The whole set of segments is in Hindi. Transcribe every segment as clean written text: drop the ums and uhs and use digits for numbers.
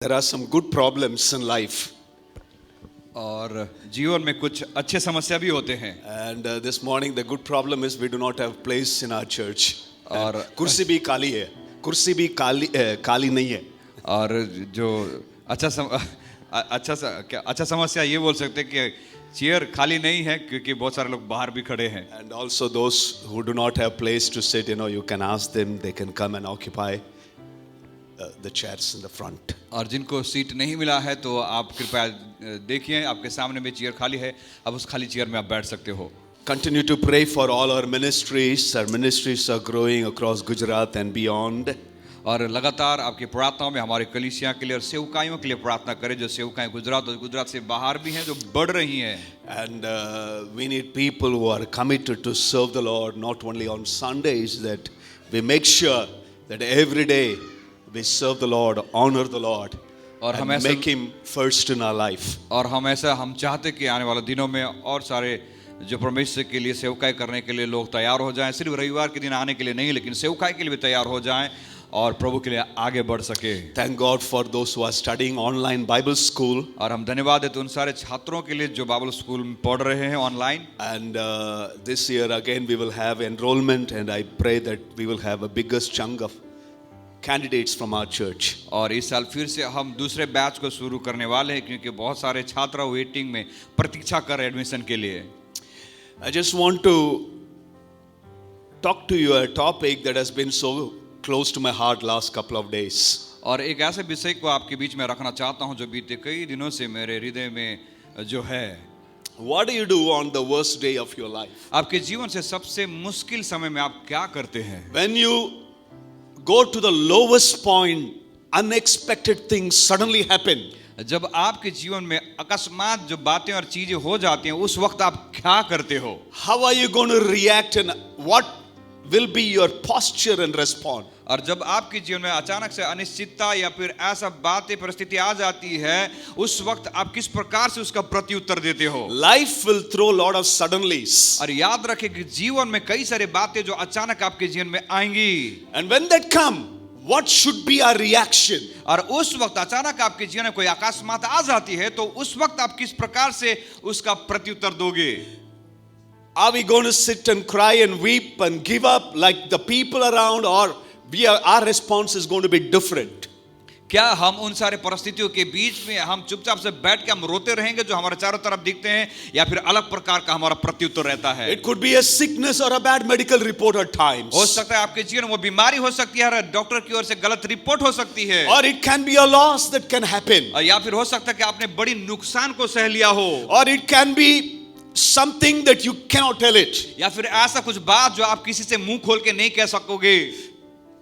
There are some good problems in life. और जीवन में कुछ अच्छे समस्या भी होते हैं. And this morning the good problem is we do not have place in our church. और कुर्सी भी काली है. कुर्सी भी काली नहीं है. और जो अच्छा समस्या ये बोल सकते हैं कि चेयर खाली नहीं है क्योंकि बहुत सारे लोग बाहर भी खड़े हैं. And also those who do not have place to sit, you can ask them, they can come and occupy the chairs in the front. और जिनको सीट नहीं मिला है तो आप कृपया देखिए, आपके सामने में चेयर खाली है, अब उस खाली चेयर में आप बैठ सकते हो. Continue to pray for all our ministries. Our ministries are growing across Gujarat and beyond. और लगातार आपकी प्रार्थनाओं में हमारे कलीसिया के लिए और सेवकाइयों के लिए प्रार्थना करें, जो सेवकाएं गुजरात और गुजरात से बाहर भी हैं, जो बढ़ रही हैं. And we need people who are committed to serve the Lord, not only on Sundays, that we make sure that every day we serve the Lord, honor the Lord, और हम and ऐसा make Him first in our life. और हम चाहते कि आने वाले दिनों में और सारे जो परमेश्वर के लिए सेवकाई करने के लिए लोग तैयार हो जाएं, सिर्फ रविवार के दिन आने के लिए नहीं, लेकिन सेवकाई के लिए भी तैयार हो जाएं और प्रभु के लिए आगे बढ़ सके. Thank God for those who are studying online Bible school. और हम धन्यवाद देते हैं उन सारे छात्रों के लिए जो बाइबल स्कूल में पढ़ रहे हैं online. And this year again we will have enrollment, and I pray that we will have a biggest chunk of candidates from our church. और इस साल फिर से हम दूसरे बैच को शुरू करने वाले हैं क्योंकि बहुत सारे छात्र वेटिंग में प्रतीक्षा कर रहे हैं एडमिशन के लिए. I just want to talk to you a topic that has been so close to my heart last couple of days. और एक ऐसे विषय को आपके बीच में रखना चाहता हूं जो बीते कई दिनों से मेरे हृदय में जो है. What do you do on the worst day of your life? आपके जीवन से सबसे मुश्किल समय में आप क्या करते हैं? When you go to the lowest point, unexpected things suddenly happen. जब आपके जीवन में अकस्मात जो बातें और चीजें हो जाती हैं, उस वक्त आप क्या करते हो? How are you going to react, and what will be your posture and response? और जब आपके जीवन में अचानक से अनिश्चितता या फिर ऐसा बातें परिस्थिति आ जाती है, उस वक्त आप किस प्रकार से उसका प्रत्युत्तर देते हो? Life will throw a lot of suddenlies. और याद रखें कि जीवन में कई सारे बातें जो अचानक आपके जीवन में आएंगी. And when that come, what should be our reaction? और उस वक्त अचानक आपके जीवन में कोई अकस्मात आ जाती है तो उस वक्त आप किस प्रकार से उसका प्रत्युत्तर दोगे? Are we going to sit and cry and weep and give up like the people around, or our response is going to be different? क्या हम उन सारे परिस्थितियों के बीच में हम चुपचाप से बैठ के हम रोते रहेंगे जो हमारे चारों तरफ दिखते हैं, या फिर अलग प्रकार का हमारा प्रत्युत्तर रहता है? It could be a sickness or a bad medical report at times. हो सकता है आपके जीवन में वो बीमारी हो सकती है, डॉक्टर की ओर से गलत रिपोर्ट हो सकती है. Or it can be a loss that can happen. या फिर हो सकता है कि आपने बड़ी नुकसान को सह लिया हो. Or it can be something that you cannot tell it. या फिर ऐसा कुछ बात जो आप किसी से मुंह खोल के नहीं कह सकोगे.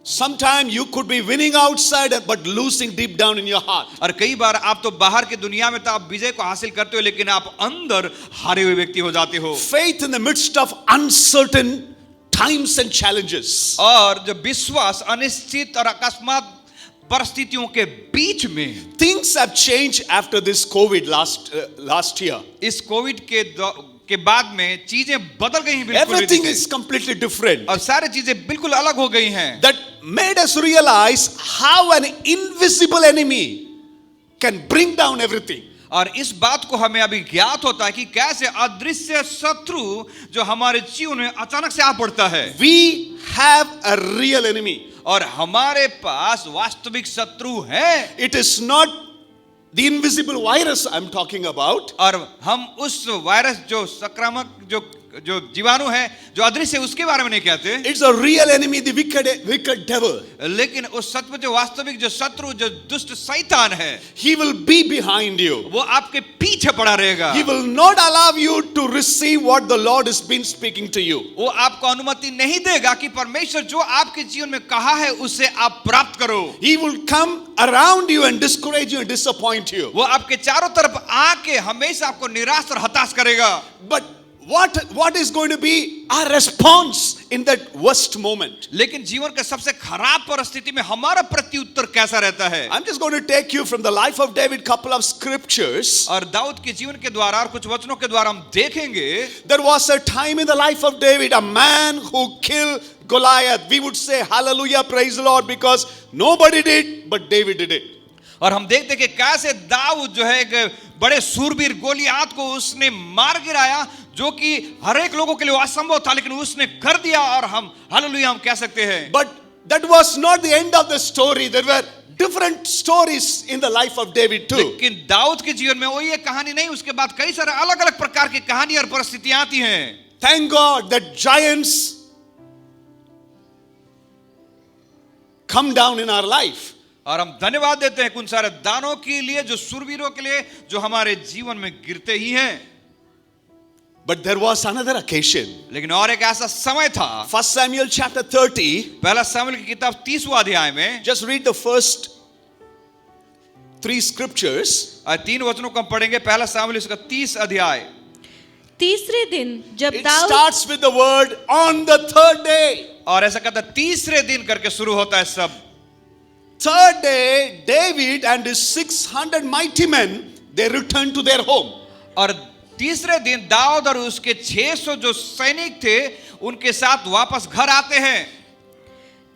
Sometimes you could be winning outside but losing deep down in your heart. और कई बार आप तो बाहर की दुनिया में तो आप विजय को हासिल करते हो, लेकिन आप अंदर हारे हुए व्यक्ति हो जाते हो. Faith in the midst of uncertain times and challenges. और जो विश्वास अनिश्चित और अकस्मात परिस्थितियों के बीच में. Things have changed after this COVID last year. इस कोविड के बाद में चीजें बदल गई हैं बिल्कुल. Everything is completely different. और सारी चीजें बिल्कुल अलग हो गई हैं. That made us realize how an invisible enemy can bring down everything. और इस बात को हमें अभी ज्ञात होता है कि कैसे अदृश्य शत्रु जो हमारे जीवन में अचानक से आ पड़ता है. We have a real enemy. और हमारे पास वास्तविक शत्रु है. It is not the invisible virus I'm talking about. और हम उस वायरस जो संक्रामक जो जीवाणु है जो अदृश्य है उसके बारे में नहीं कहते. It's a real enemy, the wicked devil. लेकिन उस सच में जो वास्तविक जो शत्रु जो दुष्ट शैतान है, He will be behind you. वो आपके पीछे पड़ा रहेगा. He will not allow you to receive what the Lord has been speaking to you. वो आपको अनुमति नहीं देगा कि परमेश्वर जो आपके जीवन में कहा है उसे आप प्राप्त करो. He will come around you and discourage you and disappoint you. वो आपके चारों तरफ आके हमेशा आपको निराश और हताश करेगा. But what is going to be our response in that worst moment? लेकिन जीवन के सबसे खराब परिस्थिति में हमारा प्रत्युत्तर कैसा रहता है? I'm just going to take you from the life of David, couple of scriptures. और दाऊद के जीवन के द्वारा और कुछ वचनों के द्वारा हम देखेंगे. There was a time in the life of David, a man who killed Goliath. We would say hallelujah, praise the Lord, because nobody did but David did it. और हम देखते कि कैसे दाऊद जो है एक बड़े सूरबीर गोलियात को उसने मार गिराया, जो कि हर एक लोगों के लिए असंभव था, लेकिन उसने कर दिया। और हम हालेलुया हम कह सकते हैं। But that was not the end of the story. There were different stories in the life of David too. लेकिन दाऊद के जीवन में वही एक कहानी नहीं, उसके बाद कई सारे अलग अलग प्रकार की कहानी और परिस्थितियां आती हैं। Thank God that giants come down in our life. और हम धन्यवाद देते हैं उन सारे दानों के लिए, जो सूरवीरों के लिए, जो हमारे जीवन में गिरते ही हैं। But there was another occasion. लेकिन और एक ऐसा समय था। 1 Samuel chapter 30. पहला शमूएल की किताब 30वां अध्याय में, Just read the first 3 scriptures. 3 वचनों को हम पढ़ेंगे। पहला शमूएल इसका 30 अध्याय। तीसरे दिन जब It Dawood starts with the word on the third day. और ऐसा कहता है तीसरे दिन करके शुरू होता है सब। Third day, David and his 600 mighty men, they returned to their home. और तीसरे दिन दाऊद और उसके 600 जो सैनिक थे उनके साथ वापस घर आते हैं।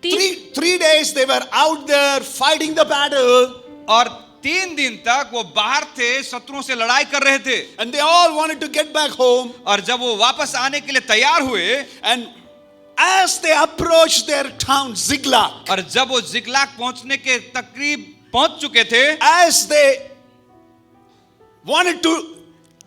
Three days they were out there fighting the battle. और 3 दिन तक वो बाहर थे, शत्रुओं से लड़ाई कर रहे थे। And they all wanted to get back home. और जब वो वापस आने के लिए तैयार हुए, And as they approached their town, Ziklag, और जब वो जिगलाग पहुंचने के तकरीब पहुंच चुके थे, as they wanted to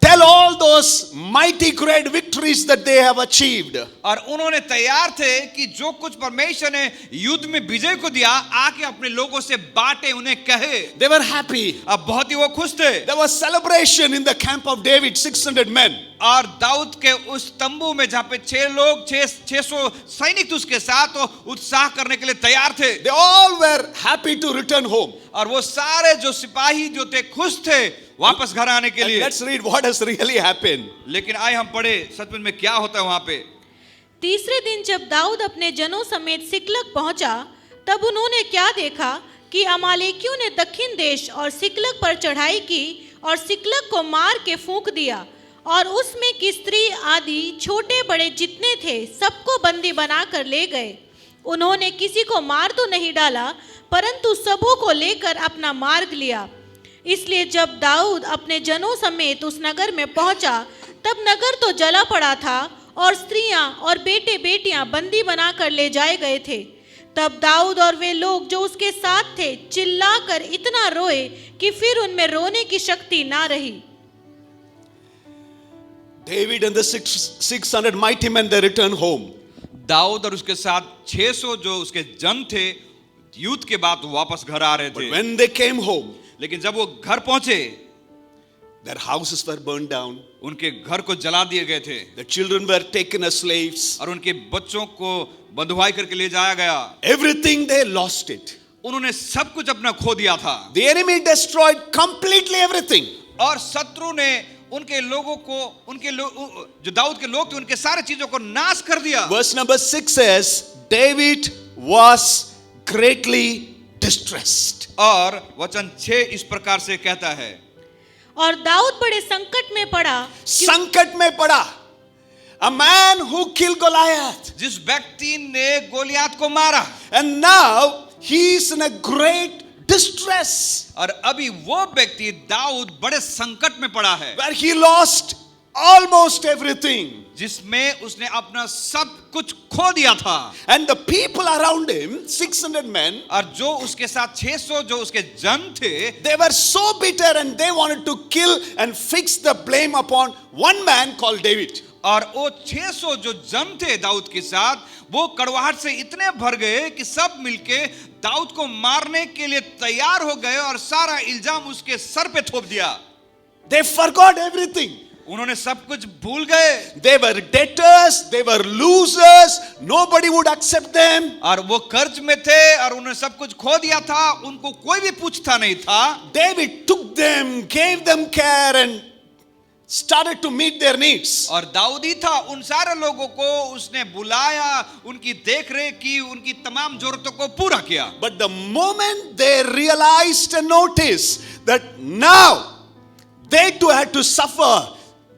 tell all those mighty great victories that they have achieved, और उन्होंने तैयार थे कि जो कुछ परमेश्वर ने युद्ध में विजय को दिया आके अपने लोगों से बांटे, उन्हें कहे। they were happy. अब बहुत ही वो खुश थे। There was celebration in the camp of David, 600 men. और दाऊद के उस तंबू में जहां पे 600 सैनिक थे उसके साथ, तो उत्साह करने के लिए तैयार थे। They all were happy to return home. और वो सारे जो सिपाही जो थे खुश थे वापस घर आने के And लिए। let's read what has really happened. लेकिन आए हम पढ़े सचमुच में क्या होता है वहां पे। तीसरे दिन जब दाऊद अपने जनों समेत सिकलग पहुंचा, तब उन्होंने क्या देखा कि अमालेकियों ने दक्षिण देश और सिकलग पर चढ़ाई की और सिकलग को मार के फूंक दिया, और उसमें की स्त्री आदि छोटे बड़े जितने थे सबको बंदी बनाकर ले गए। उन्होंने किसी को मार तो नहीं डाला, परंतु सबों को लेकर अपना मार्ग लिया। इसलिए जब दाऊद अपने जनों समेत उस नगर में पहुंचा, तब नगर तो जला पड़ा था और स्त्रियां और बेटे बेटियां बंदी बनाकर ले जाए गए थे। तब दाऊद और वे लोग जो उसके साथ थे चिल्लाकर इतना रोए कि फिर उनमें रोने की शक्ति ना रही। David and the 600 mighty men, they returned home. Dawood और उसके साथ 600 जो उसके जन थे युद्ध के बाद वापस घर आ रहे But थे। when they came home, लेकिन जब वो घर पहुंचे, their houses were burned down. उनके घर को जला दिए गए थे The children were taken as slaves. और उनके बच्चों को बंधुआई करके ले जाया गया। Everything, they lost it. उन्होंने सब कुछ अपना खो दिया था। The enemy destroyed completely everything. और शत्रु ने उनके लोगों को, जो दाऊद के लोग थे उनके सारे चीजों को नाश कर दिया। Verse number 6 says, David was greatly distressed. और वचन 6 इस प्रकार से कहता है, और दाऊद बड़े संकट में पड़ा। संकट में पड़ा. A man who killed Goliath. जिस व्यक्ति ने गोलियात को मारा, And now he is in a great distress. और अभी वो व्यक्ति दाऊद बड़े संकट में पड़ा है, Where he lost almost everything. जिसमें उसने अपना सब कुछ खो दिया था। And the people around him, 600 men, और जो उसके साथ 600 जो उसके जन थे, they were so bitter and they wanted to kill and fix the blame upon one man called David. और वो 600 जो जन थे दाऊद के साथ, वो कड़वाहट से इतने भर गए कि सब मिलके दाऊद को मारने के लिए तैयार हो गए और सारा इल्जाम उसके सर पे थोप दिया। They forgot everything. उन्होंने सब कुछ भूल गए। They were debtors, they were losers, nobody would accept them. और वो कर्ज में थे और उन्होंने सब कुछ खो दिया था, उनको कोई भी पूछता नहीं था। David took them, gave them care and started to meet their needs. और दाऊद ही था उन सारे लोगों को उसने बुलाया, उनकी देखरेख की, उनकी तमाम जरूरतों को पूरा किया। But the moment they realized and noticed that now they too had to suffer,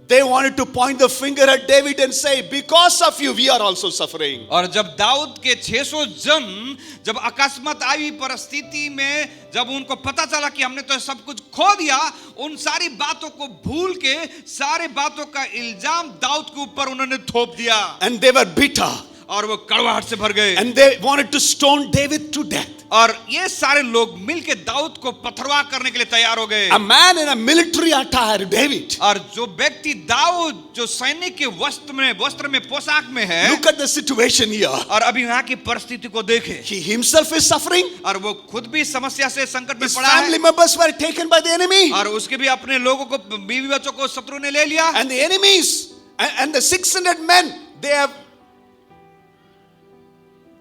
they wanted to point the finger at David and say, because of you, we are also suffering. और जब दाऊद के 600 जन जब अकस्मात आई परिस्थिति में जब उनको पता चला कि हमने तो सब कुछ खो दिया, उन सारी बातों को भूल के सारे बातों का इल्जाम दाऊद के ऊपर उन्होंने थोप दिया And they were bitter. और वो कड़वाहट से भर गए And they wanted to stone David to death. और ये सारे लोग मिलके दाऊद को पथरवाह करने के लिए तैयार हो गए। A man in a military attire, David. और जो व्यक्ति दाऊद जो सैनिक के वस्त्र में पोशाक में है, Look at the situation here. और अभी यहाँ की परिस्थिति को देखे, He himself is suffering. और वो खुद भी समस्या से संकट में His पड़ा है, family members were taken by the enemy. और उसके भी अपने लोगों को बीवी बच्चों को शत्रु ने ले लिया। And the enemies and the 600 men, they have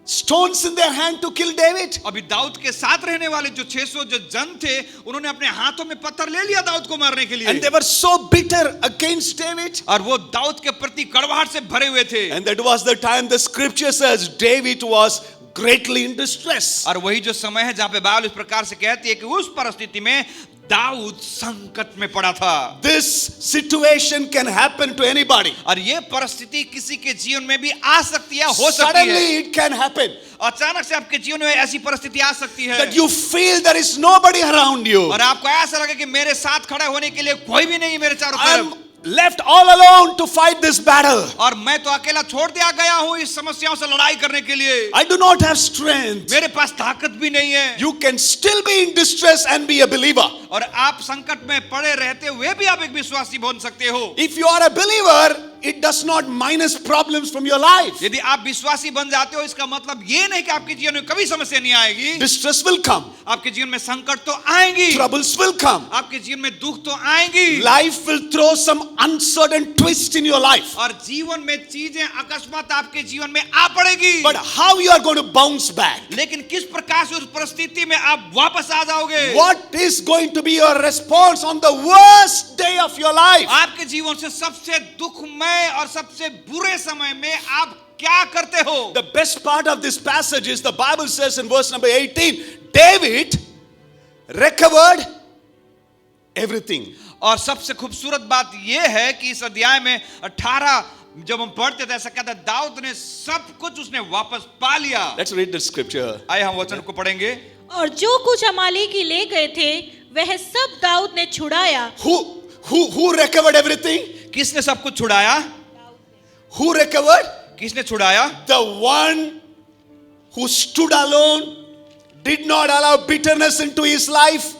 stones in their hand to kill David. अभी दाऊद के साथ रहने वाले जो 600 जो जन थे, उन्होंने अपने हाथों में पत्थर ले लिया दाऊद को मारने के लिए। And they were so bitter against David. और वो दाऊद के प्रति कड़वाहट से भरे हुए थे। And that was the time the scripture says David was greatly in distress. और वही जो समय है जहाँ पे बाइबल इस प्रकार से कहती है कि उस परिस्थिति में दाऊद संकट में पड़ा था। This situation can happen to anybody. और ये परिस्थिति किसी के जीवन में भी आ सकती है, हो सकती है। Suddenly it can happen अचानक से आपके जीवन में ऐसी परिस्थिति आ सकती है that you feel there is nobody around you. और आपको ऐसा लगे कि मेरे साथ खड़े होने के लिए कोई भी नहीं मेरे चारों I'm तरफ, left all alone to fight this battle. और मैं तो अकेला छोड़ दिया गया हूँ इस समस्याओं से लड़ाई करने के लिए। I do not have strength. मेरे पास ताकत भी नहीं है। You can still be in distress and be a believer. और आप संकट में पड़े रहते हुए भी आप एक विश्वासी बन सकते हो। If you are a believer, it does not minus problems from your life. यदि आप विश्वासी बन जाते हो, इसका मतलब ये नहीं कि आपके जीवन में कभी समस्या नहीं आएगी। Distress will come. आपके जीवन में संकट तो आएंगी, Troubles will come. आपके जीवन में दुख तो आएंगी, Life will throw some uncertain twist in your life. और जीवन में चीजें अकस्मात आपके जीवन में आ पड़ेगी। But how you are going to bounce back? लेकिन किस प्रकार से उस परिस्थिति में आप वापस आ जाओगे? What is going to be your response on the worst day of your life? आपके जीवन से सबसे दुखमय और सबसे बुरे समय में आप क्या करते हो? The best part of this passage is the Bible says in verse number 18, David recovered everything. और सबसे खूबसूरत बात यह है कि इस अध्याय में 18 जब हम पढ़ते थे ऐसा कहता है दाऊद ने सब कुछ उसने वापस पा लिया। Let's read the scripture. आइए हम वचन को पढ़ेंगे। और जो कुछ अमालेकी ले गए थे वह सब दाऊद ने छुड़ाया। Who recovered everything? किसने सब कुछ छुड़ाया? Who recovered? किसने छुड़ाया? The one who stood alone, did not allow bitterness into his life,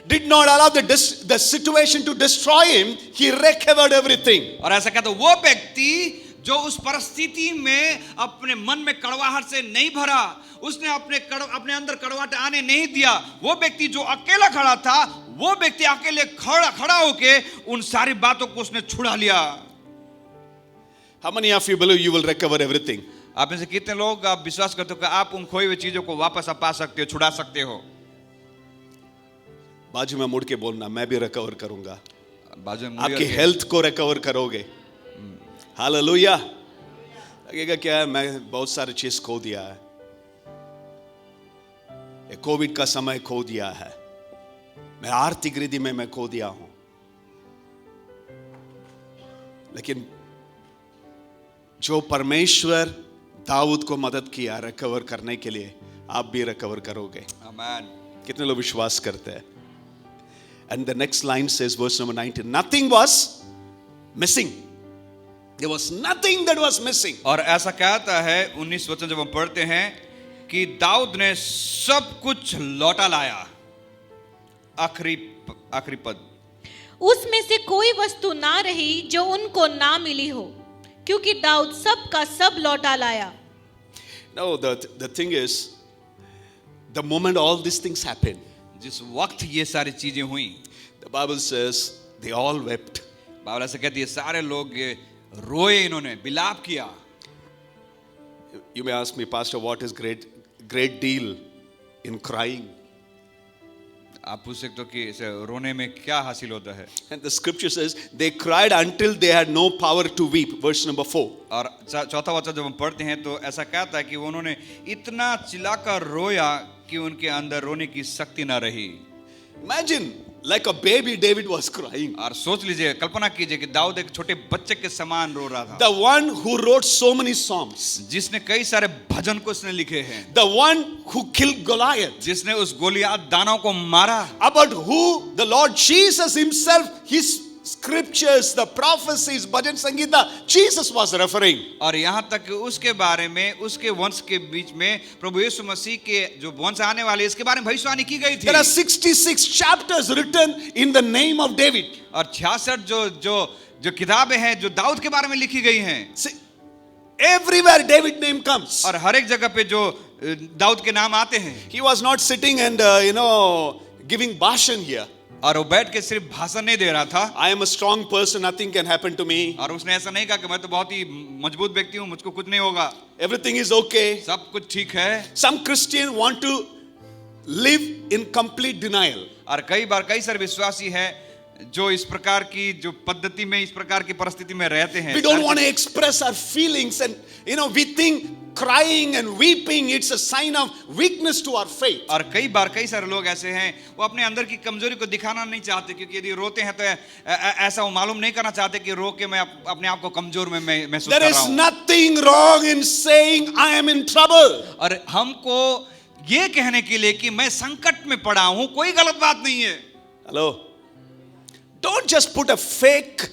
did not allow the situation to destroy him. He recovered everything. और ऐसा कहता है वो व्यक्ति जो उस परिस्थिति में अपने मन में कड़वाहट से नहीं भरा, उसने अपने अंदर कड़वाहट आने नहीं दिया, वो व्यक्ति जो अकेला खड़ा था, वो व्यक्ति अकेले खड़ा होके उन सारी बातों को उसने छुड़ा लिया। How many of you believe you will recover everything? आप में से कितने लोग आप विश्वास करते हो कि आप उन खोई हुई चीजों को वापस आप पा सकते हो, छुड़ा सकते हो? बाजू में मुड़ के बोलना, मैं भी रिकवर करूंगा। बाजू में आपकी हेल्थ को रिकवर करोगे। हालेलुया। लगेगा क्या है, मैं बहुत सारी चीज खो दिया है, कोविड का समय खो दिया है, मैं आर्थिक रिद्धि में मैं खो दिया हूं, लेकिन जो परमेश्वर दाऊद को मदद किया रिकवर करने के लिए, आप भी रिकवर करोगे। आमीन। कितने लोग विश्वास करते हैं? And the next line says, verse number 19, nothing was missing. There was nothing that was missing. और ऐसा कहता है 19 वचन जब हम पढ़ते हैं कि दाऊद ने सब कुछ लौटा लाया। आखिरी पद, उसमें से कोई वस्तु ना रही जो उनको ना मिली हो, क्योंकि दाऊद सब का सब लौटा लाया। No, the thing is, the moment all these things happened, जिस वक्त ये सारी चीजें हुई, the Bible says they all wept. Bible ऐसा कहती है सारे लोग रोए, इन्होंने विलाप किया। You may ask me, Pastor, what is great deal in crying? आप पूछ सकते हो कि इसे रोने में क्या हासिल होता है? And the scripture says they cried until they had no power to weep. Verse number 4. और चौथा वचन जब हम पढ़ते हैं तो ऐसा कहता है कि उन्होंने इतना चिल्लाकर रोया कि उनके अंदर रोने की शक्ति ना रही। Imagine Like a baby, David was crying. और सोच लीजिए, कल्पना कीजिए कि दाऊद एक छोटे बच्चे के समान रो रहा था, The one who wrote so many psalms, जिसने कई सारे भजन को उसने लिखे हैं, the one who killed Goliath, जिसने उस गोलियात दानव को मारा, about who the Lord Jesus himself, his scriptures, the prophecies, bhajan sangeeta, Jesus was referring. और यहाँ तक कि उसके बारे में, उसके वंश के बीच में प्रभु यीशु मसीह के जो वंश आने वाले, इसके बारे में भविष्यवाणी की गई थी। There are 66 chapters written in the name of David. और 66 जो किताबें हैं जो दाऊद के बारे में लिखी गई हैं। See, everywhere David name comes. और हर एक जगह पे जो दाऊद के नाम आते हैं, He was not sitting and giving bhashan here. और वो बैठ के सिर्फ भाषण नहीं दे रहा था, I am a strong person, nothing can happen to me. और उसने ऐसा नहीं कहा कि मैं तो बहुत ही मजबूत व्यक्ति हूँ, मुझको कुछ नहीं होगा, Everything is okay. सब कुछ ठीक है। Some Christians want to live in complete denial. और कई बार कई सारे विश्वासी हैं जो इस प्रकार की जो पद्धति में, इस प्रकार की परिस्थिति में रहते हैं। We don't want to express our feelings, and we think crying and weeping, it's a sign of weakness to our faith. और कई बार कई सारे लोग ऐसे हैं, वो अपने अंदर की कमजोरी को दिखाना नहीं चाहते, क्योंकि यदि रोते हैं तो ऐसा वो मालूम नहीं करना चाहते कि रो के मैं अपने आप को कमजोर में महसूस कर There रहा is हूँ। nothing wrong in saying I am in trouble. और हमको ये कहने के लिए कि मैं संकट में पड़ा हूं, कोई गलत बात नहीं है। Hello. Don't just put a fake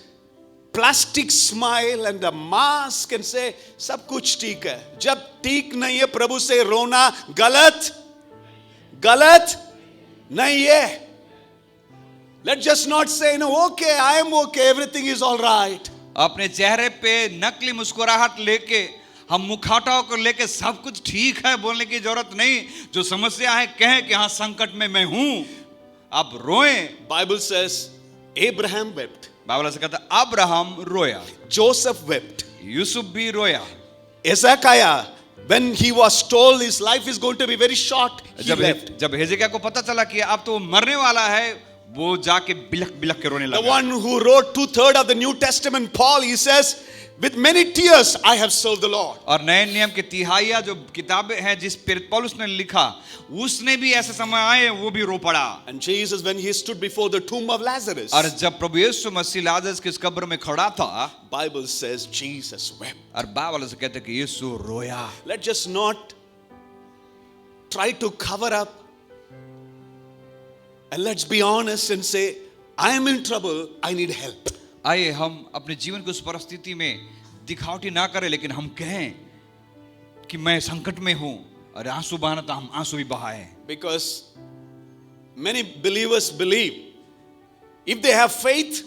plastic smile and a mask and say सब कुछ ठीक है। जब ठीक नहीं है प्रभु से रोना गलत नहीं है। Let's just not say okay, I am okay, everything is all right. अपने चेहरे पे नकली मुस्कुराहट लेके, हम मुखौटा को लेके सब कुछ ठीक है बोलने की जरूरत नहीं। जो समस्या है कहें कि हाँ संकट में मैं हूं, अब रोएं। Bible says Abraham wept. Bible से कहता है अब्राहम रोया, Joseph wept. यूसुफ भी रोया। Hezekiah, when he was told his life is going to be very short, he wept. जब हेजेकिया को पता चला कि अब तो मरने वाला है, वो जाके बिलख बिलख के रोने The लगा। one who wrote 2/3 of the New Testament, Paul, he says, with many tears I have served the Lord. और नए नियम के तिहाइया जो किताबें हैं जिस पर पौलुस ने लिखा, उसने भी ऐसे समय आए वो भी रो पड़ा। And Jesus, when he stood before the tomb of Lazarus, और जब प्रभु यीशु मसीह लाजरस की कब्र में खड़ा था, Bible says Jesus wept. और बाइबल से कहते कि यीशु रोया। Let's just not try to cover up, and let's be honest and say, I am in trouble, I need help. आइए हम अपने जीवन की उस परिस्थिति में दिखावटी ना करें, लेकिन हम कहें कि मैं संकट में हूं, और आंसू बहाना था हम आंसू भी बहाएं। Because many believers believe if they have faith,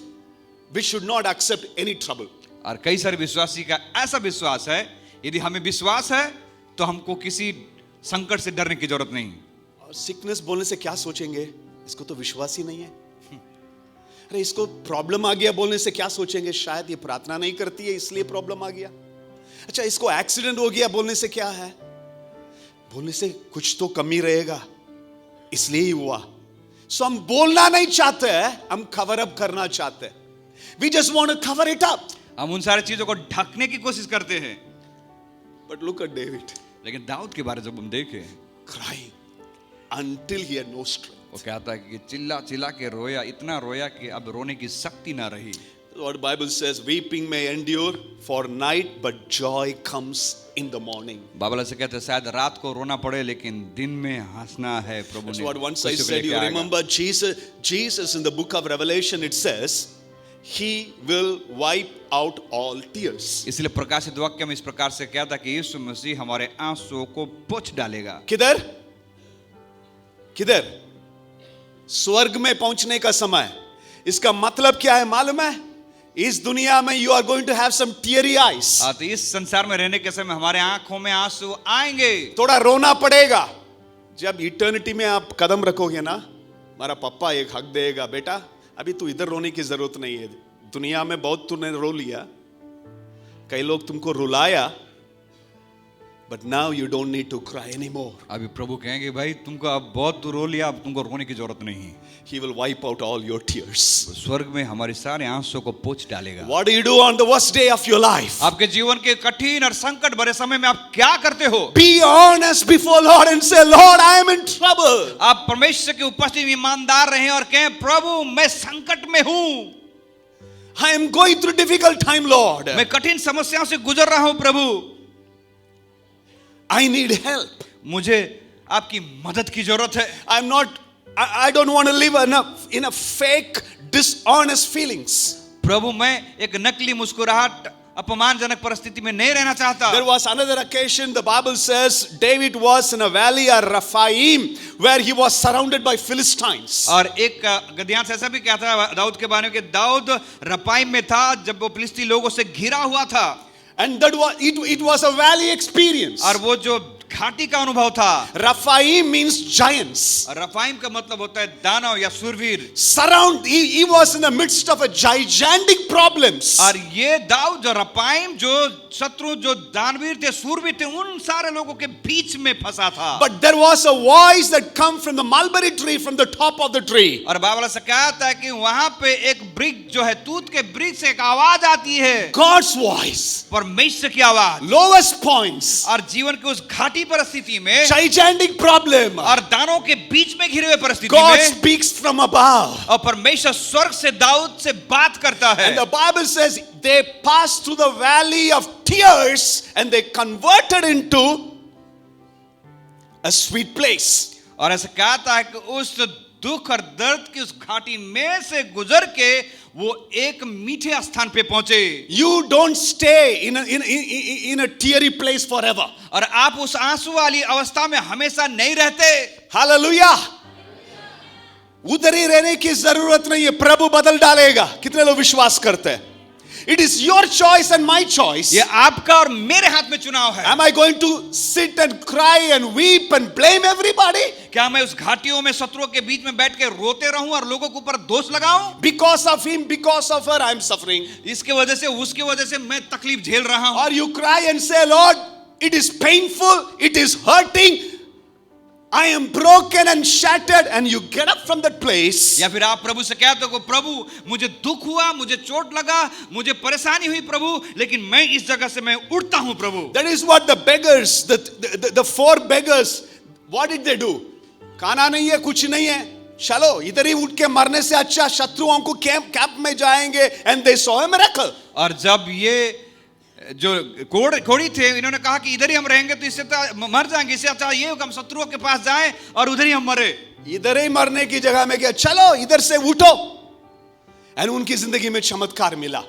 we should not accept any trouble. और कई सारे विश्वासी का ऐसा विश्वास है, यदि हमें विश्वास है तो हमको किसी संकट से डरने की जरूरत नहीं। और सिकनेस बोलने से क्या सोचेंगे, इसको तो विश्वास ही नहीं है। अरे इसको प्रॉब्लम आ गया बोलने से क्या सोचेंगे, शायद ये प्रार्थना नहीं करती है इसलिए प्रॉब्लम आ गया। अच्छा इसको एक्सीडेंट हो गया बोलने से क्या है, बोलने से कुछ तो कमी रहेगा इसलिए ही हुआ। सो हम बोलना नहीं चाहते हैं, हम कवर अप करना चाहते हैं। We just want to cover it up. हम उन सारी चीजों को ढकने की कोशिश करते हैं। बट लुक एट डेविड, लेकिन दाऊद के बारे में जब हम देखें, crying until he had no strength. वो कहता है कि चिल्ला चिल्ला के रोया, इतना रोया कि अब रोने की शक्ति ना रही। What the Bible says, weeping may endure for night, but joy comes in the morning. Bible से कहते हैं शायद रात को रोना पड़े, लेकिन दिन में हंसना है प्रभु That's ने। what once I खुशी को said. लेके You आएगा। remember Jesus in the book of Revelation, it says, He will wipe out all tears. इसलिए प्रकाशित वाक्य में इस प्रकार से कहता कि यीशु मसीह हमारे आंसुओं को पोंछ डालेगा। किधर स्वर्ग में पहुंचने का समय। इसका मतलब क्या है मालूम है? इस दुनिया में you are going to have some teary eyes. तो इस संसार में रहने के समय हमारे आंखों में आंसू आएंगे, थोड़ा रोना पड़ेगा। जब इटर्निटी में आप कदम रखोगे ना, हमारा पप्पा एक हक देगा, बेटा अभी तू इधर रोने की जरूरत नहीं है, दुनिया में बहुत तूने रो लिया, कई लोग तुमको रुलाया, But now you don't need to cry anymore. अभी प्रभु कहेंगे भाई तुमको अब बहुत रो लिया, अब तुमको रोने की जरूरत नहीं। He will wipe out all your tears. स्वर्ग में हमारे सारे आंसुओं को पोंछ डालेगा। What do you do on the worst day of your life? आपके जीवन के कठिन और संकट भरे समय में आप क्या करते हो? Be honest before Lord and say, Lord, I am in trouble. आप परमेश्वर की उपस्थिति में ईमानदार रहें और कहें प्रभु मैं संकट में हूँ, I am going through difficult time, Lord. मैं कठिन समस्याओं से गुजर रहा हूँ प्रभु, I need help. मुझे आपकी मदद की जरूरत है। I don't want to live in a fake, dishonest feelings. प्रभु मैं एक नकली मुस्कुराहट अपमानजनक परिस्थिति में नहीं रहना चाहता। There was another occasion, the Bible says, David was in a valley of Rephaim where he was surrounded by Philistines. और एक गद्यांश ऐसा भी कहता है दाऊद के बारे में कि दाऊद रपाइम में था जब वो फिलिस्ती लोगों से घिरा हुआ था। And that was it was a valley experience. और वो जो घाटी का अनुभव था। Rephaim means giants. रफाइम का मतलब होता है दानव या शूरवीर। He was in the midst of a gigantic problems. और ये दाऊद जो रफाइम जो शत्रु जो दानवीर थे शूरवीर थे उन सारे लोगों के बीच में फंसा था। But there was a voice that come from the mulberry tree, from the top of the tree. और बाइबल से कहता है कि वहां पे एक वृक्ष जो है तूत के वृक्ष से एक आवाज आती है। God's voice. परमेश्वर की आवाज। Lowest points. और जीवन के उस घाटी परिस्थिति में gigantic problem. और दानों के बीच में घिरे हुए परिस्थिति God में speaks from above. और परमेश्वर स्वर्ग से दाऊद से बात करता है। And the Bible says they passed through the valley of tears and they converted into a sweet place. और ऐसा कहता है कि उस दुख और दर्द की उस घाटी में से गुजर के वो एक मीठे स्थान पे पहुंचे। You don't stay in a teary place forever. और आप उस आंसू वाली अवस्था में हमेशा नहीं रहते। Hallelujah. उधर ही रहने की जरूरत नहीं है, प्रभु बदल डालेगा। कितने लोग विश्वास करते हैं? It is your choice and my choice. ये आपका और मेरे हाथ में चुनाव है। Am I going to sit and cry and weep and blame everybody? क्या मैं उस घाटियों में शत्रुओं के बीच में बैठ के रोते रहूं और लोगों के ऊपर दोष लगाऊं? Because of him, because of her, I am suffering. इसके वजह से उसके वजह से मैं तकलीफ झेल रहा हूं। Or you cry and say, Lord, it is painful, it is hurting, I am broken and shattered, and you get up from that place. या फिर आप प्रभु से कहते हो प्रभु मुझे दुख हुआ, मुझे चोट लगा, मुझे परेशानी हुई प्रभु, लेकिन मैं इस जगह से मैं उठता हूं प्रभु। That is what the beggars, the four beggars, what did they do? खाना नहीं है, कुछ नहीं है, चलो इधर ही उठ के मरने से अच्छा शत्रुओं को कैंप में जाएंगे। And they saw a miracle. और जब ये जो कोड़ी थे इन्होंने कहा कि इधर ही हम रहेंगे तो इससे तो मर जाएंगे, इससे अच्छा ये हम शत्रुओं के पास जाएं और उधर ही हम मरे। इधर ही मरने की जगह में क्या, चलो इधर से उठो। और उनकी जिंदगी में चमत्कार मिला।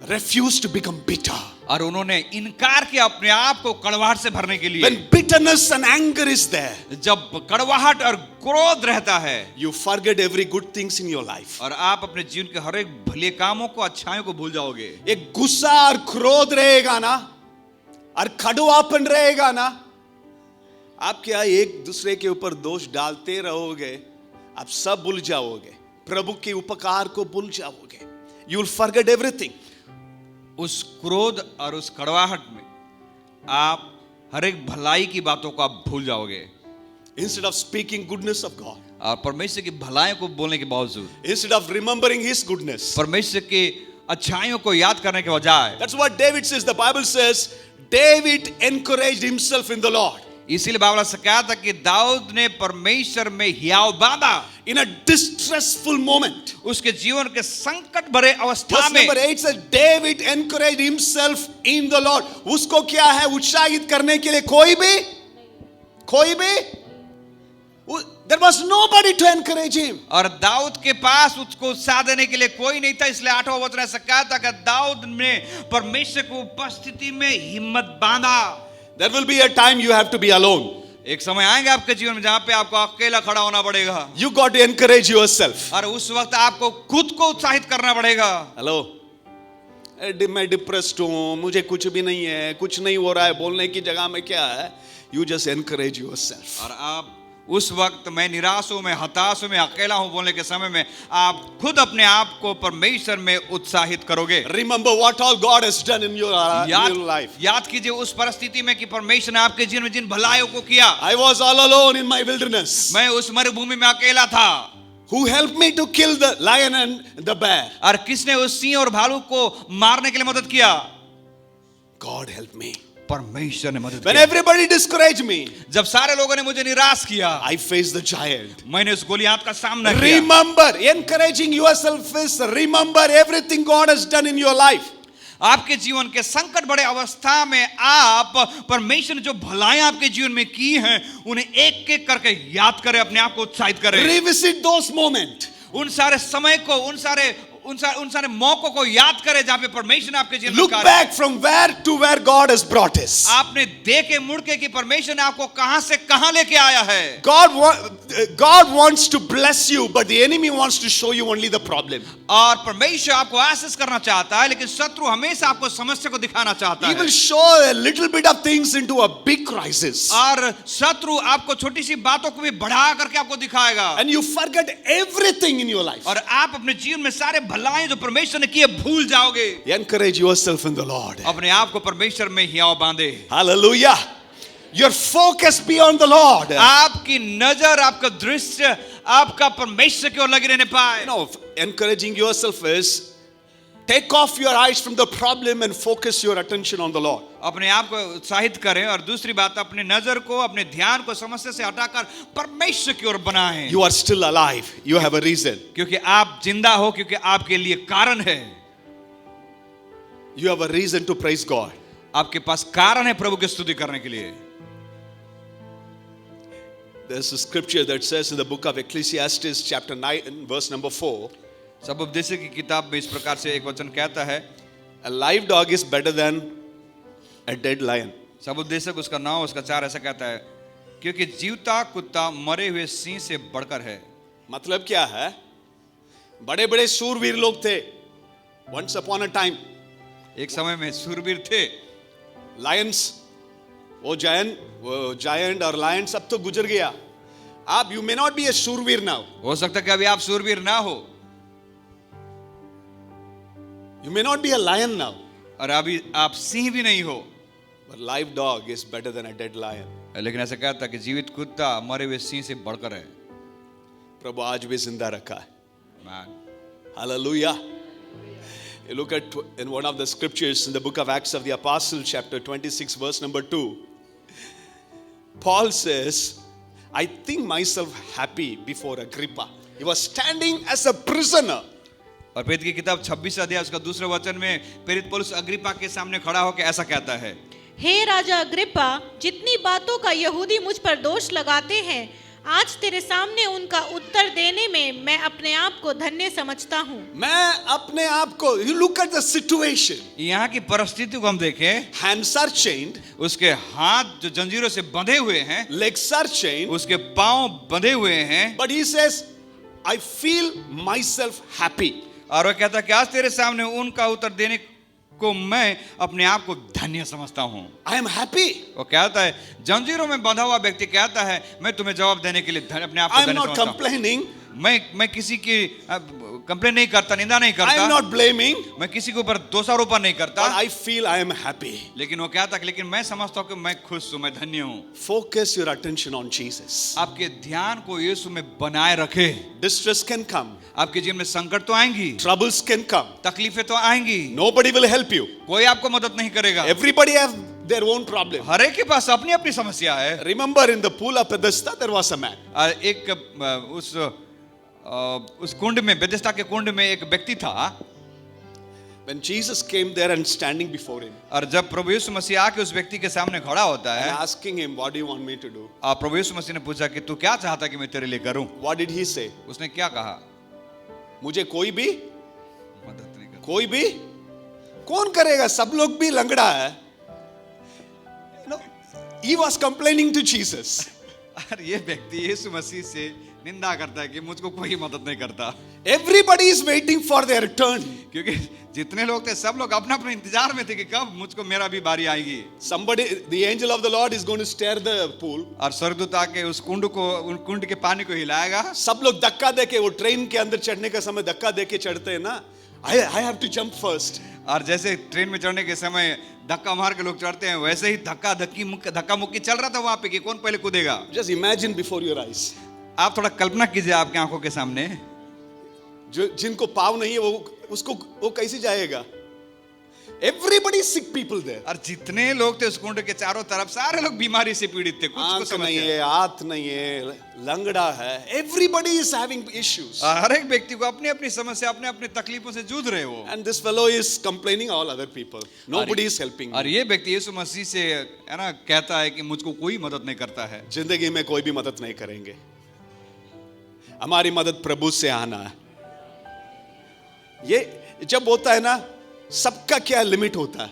Refused to become bitter. और उन्होंने इनकार किया अपने आप को कड़वाहट से भरने के लिए। When bitterness and anger is there, जब कड़वाहट और क्रोध रहता है, you forget every good things in your life. और आप अपने जीवन के हर एक भले कामों को अच्छाइयों को भूल जाओगे। एक गुस्सा और क्रोध रहेगा ना, और कड़वापन रहेगा ना, आप क्या एक दूसरे के ऊपर दोष डालते रहोगे, आप सब भूल जाओगे, प्रभु के उपकार को भूल जाओगे। You will forget everything. उस क्रोध और उस कड़वाहट में आप हर एक भलाई की बातों को आप भूल जाओगे। Instead of speaking goodness of God, और परमेश्वर की भलाइयों को बोलने के बावजूद, instead of remembering His goodness, परमेश्वर की अच्छाइयों को याद करने के बजाय, that's what David says. The Bible says David encouraged himself in the Lord. इसीलिए बाइबल से कहा था कि दाऊद ने परमेश्वर में हियाव बांधा। In a distressful moment, उसके जीवन के संकट भरे अवस्था verse में number 8 says David encouraged himself in the Lord. उसको क्या है, उत्साहित करने के लिए कोई भी there was nobody to encourage him. और दाऊद के पास उसको उत्साह देने के लिए कोई नहीं था। इसलिए 8वां वचन ऐसा कहा था कि दाऊद ने परमेश्वर की उपस्थिति में हिम्मत बांधा। There will be a time you have to be alone. एक समय आएगा आपके जीवन में जहां पे आपको अकेला खड़ा होना पड़ेगा। You got to encourage yourself. और उस वक्त आपको खुद को उत्साहित करना पड़ेगा। हेलो, मैं डिप्रेस्ड हूं, मुझे कुछ भी नहीं है, कुछ नहीं हो रहा है बोलने की जगह में क्या है, you just encourage yourself. और आप उस वक्त मैं निराश हूं, मैं हताश हूं, मैं अकेला हूं बोलने के समय में आप खुद अपने आप को परमेश्वर में उत्साहित करोगे। Remember what all God has done in your life. याद कीजिए उस परिस्थिति में कि परमेश्वर ने आपके जीवन में जिन भलाइयों को किया। I was all alone in my wilderness. मैं उस मरुभूमि में अकेला था। Who helped me to kill the lion and the bear? और किसने उस सिंह और भालू को मारने के लिए मदद किया? God helped me. परमेश्वर ने मदद When किया। everybody discouraged me, जब सारे लोगों ने मुझे निराश किया, I faced the giant. मैंने उस गोलियात का सामना किया। Remember, encouraging yourself is remember everything God has done in your life. आपके जीवन के संकट बड़े अवस्था में आप परमेश्वर ने जो भलाइयां आपके जीवन में की हैं उन्हें एक एक करके याद करें, अपने आप को उत्साहित करें। Revisit those moments. उन सारे समय को, उन सारे मौकों को याद करें जहां पे परमेश्वर ने आपके जीवन में Look कार्य back from where to where God has brought us. आपने देखे मुड़ के कि परमेश्वर ने आपको कहां से कहां लेके आया है। God wants to bless you, but the enemy wants to show you only the problem. और परमेश्वर आपको आशीष करना चाहता है, लेकिन शत्रु हमेशा आपको समस्या को दिखाना चाहता He है। will show a little bit of things into a big crisis. और शत्रु आपको छोटी सी बातों को भी बढ़ा करके आपको दिखाएगा। And you forget everything in your life. और आप अपने जीवन में सारे भलाएं जो परमेश्वर ने किए भूल जाओगे। Encourage yourself in the Lord. अपने आप को परमेश्वर में हियाव बांधे। Hallelujah. Your focus be on the Lord. आपकी नजर, आपका दृश्य, आपका परमेश्वर की ओर लगी रहने पाए। You know, encouraging yourself is take off your eyes from the problem and focus your attention on the Lord. अपने आप को उत्साहित करें और दूसरी बात अपने नजर को, अपने ध्यान को समस्या से हटाकर परमेश्वर की ओर बनाएं। You are still alive. You have a reason. क्योंकि आप जिंदा हो, क्योंकि आपके लिए कारण है। You have a reason to praise God. आपके पास कारण है प्रभु की स्तुति करने के लिए। There's a scripture that says in the book of Ecclesiastes chapter 9 verse number 4, सब उपदेश की किताब में इस प्रकार से एक वचन कहता है, a live dog is better than a dead lion. सब उपदेशक उसका 9 उसका 4 ऐसा कहता है, क्योंकि जीवता कुत्ता मरे हुए सिंह से बढ़कर है। मतलब क्या है? बड़े बड़े शूरवीर लोग थे once upon a time. एक समय में शूरवीर थे। Lions, वो जायंट और लायन सब तो गुजर गया। आप यू मे नॉट बी ए शूरवीर नाउ। हो सकता है कि अभी आप शूरवीर ना हो, you may not be a lion now, और अभी आप सिंह भी नहीं हो। But live dog is better than a dead lion. लेकिन ऐसा कहता है कि जीवित कुत्ता मरे हुए सिंह से बढ़कर है। प्रभु आज भी जिंदा रखा है। Amen. Hallelujah. You look at in one of the scriptures in the book of Acts of the Apostles chapter 26 verse number 2. Paul says, I think myself happy before Agrippa. He was standing as a prisoner. और प्रेरित की किताब 26 अध्याय उसका दूसरे वचन में प्रेरित पौलुस अग्रिप्पा के सामने खड़ा होकर ऐसा कहता है, हे राजा अग्रिप्पा, जितनी बातों का यहूदी मुझ पर दोष लगाते हैं, आज तेरे सामने उनका उत्तर देने में मैं अपने आप को धन्य समझता हूँ। मैं अपने आप को, you look at the situation. यहाँ की परिस्थिति को हम देखें, Hands are chained, उसके हाथ जो जंजीरों से बंधे हुए हैं, legs are chained, उसके पांव बंधे हुए हैं, but he says, I feel myself happy. और वह कहता है कि आज तेरे सामने उनका उत्तर देने को मैं अपने आप को धन्य समझता हूँ। I am happy. वो कहता है, जंजीरों में बंधा हुआ व्यक्ति कहता है, मैं तुम्हें जवाब देने के लिए अपने आप को I am धन्य not समझता हूँ। complaining. मैं किसी की कंप्लेन नहीं करता, निंदा नहीं I करता, am not blaming. मैं किसी के ऊपर दोषारोपण नहीं करता, But I feel I am happy. लेकिन वो कहता है, लेकिन मैं समझता हूँ कि मैं खुश हूँ, मैं धन्य हूँ। Focus your attention on Jesus. आपके ध्यान को यीशु में बनाए रखे। Distress can come. आपके जीवन में संकट तो आएंगी, Troubles can come. तकलीफें तो आएंगी, Nobody will help you. कोई आपको मदद नहीं करेगा। Everybody have their own problem. हर एक के पास अपनी अपनी समस्या है। Remember in the pool of Bethesda there was a man. एक उस कुंड में, बेथेस्दा के कुंड में एक व्यक्ति था। When Jesus came there and standing before him और जब प्रभु यीशु मसीह आके उस व्यक्ति के सामने खड़ा होता and है, asking him, what do you want me to do? और प्रभु यीशु मसीह ने पूछा कि तू क्या चाहता कि मैं तेरे लिए करूं? What did he say? उसने क्या कहा? मुझे कोई भी मदद नहीं कर। कोई भी कौन करेगा? सब लोग भी लंगड़ा है। You know, he was complaining to Jesus. और ये व्यक्ति यीशु मसीह से निंदा करता है कि मुझको कोई मदद नहीं करता, Everybody is waiting for their turn. क्योंकि जितने लोग थे सब लोग अपना अपने इंतजार में थे कि कब मुझको मेरा भी बारी आएगी। Somebody, the angel of the Lord is going to stir the pool. और स्वर्गदूत आके उस कुंड के पानी को हिलाएगा। सब लोग धक्का देके, वो ट्रेन के अंदर चढ़ने का समय धक्का देके चढ़ते हैं ना, I have to jump first. और जैसे ट्रेन में चढ़ने के समय धक्का मार के लोग चढ़ते हैं, वैसे ही धक्का मुक्की चल रहा था वहां पे कि कौन पहले कूदेगा। Just imagine before your eyes. आप थोड़ा कल्पना कीजिए आपके आंखों के सामने, जो जिनको पाव नहीं है वो कैसे जाएगा? Everybody is sick people there. और जितने लोग थे उस कुंड के चारों तरफ सारे लोग बीमारी से पीड़ित थे, कुछ आंख नहीं समस्या है, हाथ नहीं है, लंगड़ा है. Everybody is having issues. और हर एक व्यक्ति को अपनी अपनी समस्या, अपने अपने तकलीफों से जूझ रहे हो। And this fellow is complaining all other people. Nobody is helping और me. ये व्यक्ति यीशु मसीह से है ना कहता है कि मुझको कोई मदद नहीं करता है। जिंदगी में कोई भी मदद नहीं करेंगे, हमारी मदद प्रभु से आना है। ये जब होता है ना, सबका क्या लिमिट होता है?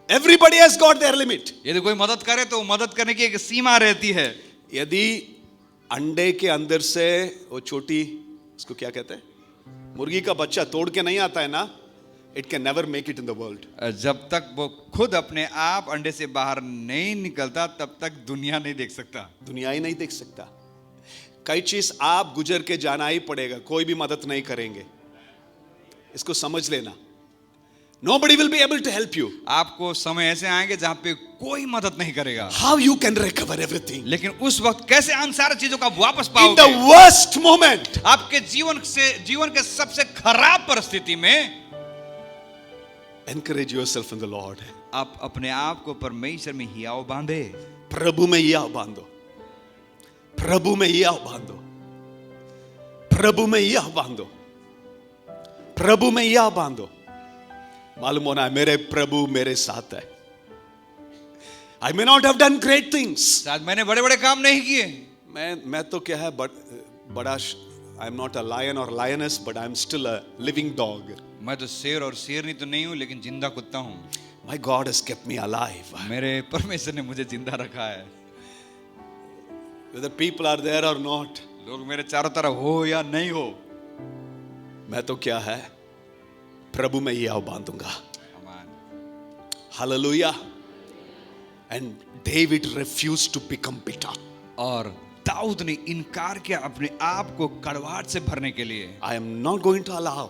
Everybody has got their limit. यदि कोई मदद करे तो मदद करने की एक सीमा रहती है। यदि अंडे के अंदर से वो छोटी, उसको क्या कहते हैं, मुर्गी का बच्चा तोड़ के नहीं आता है ना, it can never make it in the world. जब तक वो खुद अपने आप अंडे से बाहर नहीं निकलता तब तक दुनिया नहीं देख सकता। दुनिया ही नहीं देख सकता। कई चीज आप गुजर के जाना ही पड़ेगा, कोई भी मदद नहीं करेंगे, इसको समझ लेना। Nobody will be able to help you. आपको समय ऐसे आएंगे जहां पे कोई मदद नहीं करेगा। How you can recover everything? लेकिन उस वक्त कैसे उन सारी चीजों का वापस In पाओगे? the worst moment, आपके जीवन के सबसे खराब परिस्थिति में encourage yourself in the Lord. आप अपने आप को परमेश्वर में हियाव बांधे। प्रभु में हियाव बांधो, प्रभु में हियाव बांधो, प्रभु में हियाव बांधो, प्रभु में हियाव बांधो। मालूम होना है मेरे प्रभु मेरे साथ है। I may not have done great things. शायद मैंने बड़े बड़े काम नहीं किए, मैं तो क्या है बड़ा, I am not a lion or lioness, but I am still a living dog. मैं तो शेर और शेरनी तो नहीं हूं लेकिन जिंदा कुत्ता हूं। My God has kept me alive. मेरे परमेश्वर ने मुझे जिंदा रखा है। Whether people are there or not, लोग मेरे चारों तरफ हो या नहीं हो, मैं तो क्या है प्रभु में हियाव बांधूंगा। Hallelujah. And David refused to become bitter. और दाऊद ने इनकार किया अपने आप को कड़वाहट से भरने के लिए। I am not going to allow